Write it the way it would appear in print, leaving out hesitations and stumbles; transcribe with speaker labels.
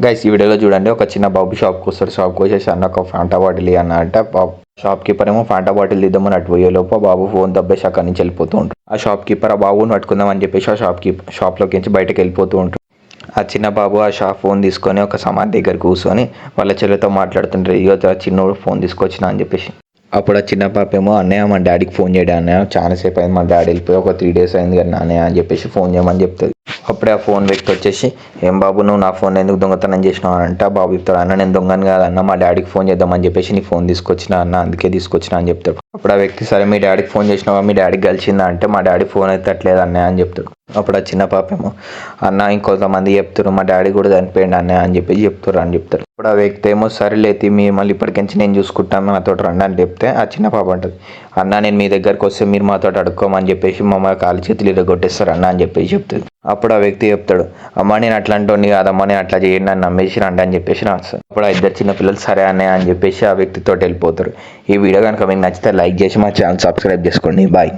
Speaker 1: Guys ఈ వీడియోలో చూడండి, ఒక చిన్న బాబు షాప్కి వస్తాడు. షాప్కి వచ్చేసి అన్న ఒక ఫాంటా బాటిల్ అన్న అంటే షాప్ కీపర్ ఏమో ఫాంటా బాటిల్ ఇద్దామని అటు పోయేలోపు బాబు ఫోన్ దబ్బేసి అక్కడి నుంచి వెళ్ళిపోతూ ఉంటాడు. ఆ షాప్ కీపర్ ఆ బాబుని పట్టుకుందాం అని చెప్పేసి ఆ షాప్లోకి నుంచి బయటకు వెళ్ళిపోతూ ఉంటాడు. ఆ చిన్న బాబు ఆ ఫోన్ తీసుకొని ఒక సమాధి దగ్గర కూర్చొని వాళ్ళ చెల్లితో మాట్లాడుతుంటారు. ఇగో చిన్నోడు ఫోన్ తీసుకొచ్చిన అని చెప్పేసి. అప్పుడు ఆ చిన్న పాప ఏమో అన్నయ్య మా డాడీకి ఫోన్ చేయడం అన్నయ్య, చాలాసేపు అయింది మా డాడీ వెళ్ళిపోయి ఒక 3 days అయింది కదా అన్నయ్య అని చెప్పేసి ఫోన్ చేయమని చెప్తుంది. అప్పుడే ఆ ఫోన్ వ్యక్తి వచ్చేసి, ఏం బాబు నువ్వు నా ఫోన్ ఎందుకు దొంగతనం చేసినావు అని అంటే, ఆ బాబు చెప్తాడు, అన్న నేను దొంగను కాదన్న, మా డాడీకి ఫోన్ చేద్దామని చెప్పేసి నీ ఫోన్ తీసుకొచ్చిన అన్న, అందుకే తీసుకొచ్చిన అని చెప్తాడు. అప్పుడు ఆ వ్యక్తి, సరే మీ డాడీకి ఫోన్ చేసినావా, మీ డాడీకి కలిసిందా అంటే, మా డాడీ ఫోన్ ఎత్తట్లేదు అన్నయ్య అని చెప్తాడు. అప్పుడు ఆ చిన్న పాప ఏమో, అన్న ఇంకొంతమంది చెప్తారు మా డాడీ కూడా చనిపోయింది అన్నయ్య అని చెప్పి చెప్తారు. అప్పుడు ఆ వ్యక్తి ఏమో, సరేలేతి మిమ్మల్ని ఇప్పటికించి నేను చూసుకుంటాను మాతో రండి అని చెప్తే, ఆ చిన్న పాప అంటది, అన్న నేను మీ దగ్గరకు వస్తే మీరు మాతో అడుక్కోమని చెప్పేసి మమ్మల్ని కాలు చేతులు ఇరగొట్టేస్తారు అన్న అని చెప్పేసి చెప్తుంది. అప్పుడు ఆ వ్యక్తి చెప్తాడు, అమ్మ నేను అట్లాంటి కాదమ్మా, నేను అట్లా చేయండి అని నమ్మేసి రండి అని చెప్పేసి రాస్తాను. అప్పుడు ఆ ఇద్దరు చిన్న పిల్లలు సరే అన్నయ్య అని చెప్పేసి ఆ వ్యక్తితో వెళ్ళిపోతారు. ఈ వీడియో కనుక మీకు నచ్చితే లైక్ చేసి మా ఛానల్ సబ్స్క్రైబ్ చేసుకోండి. బాయ్.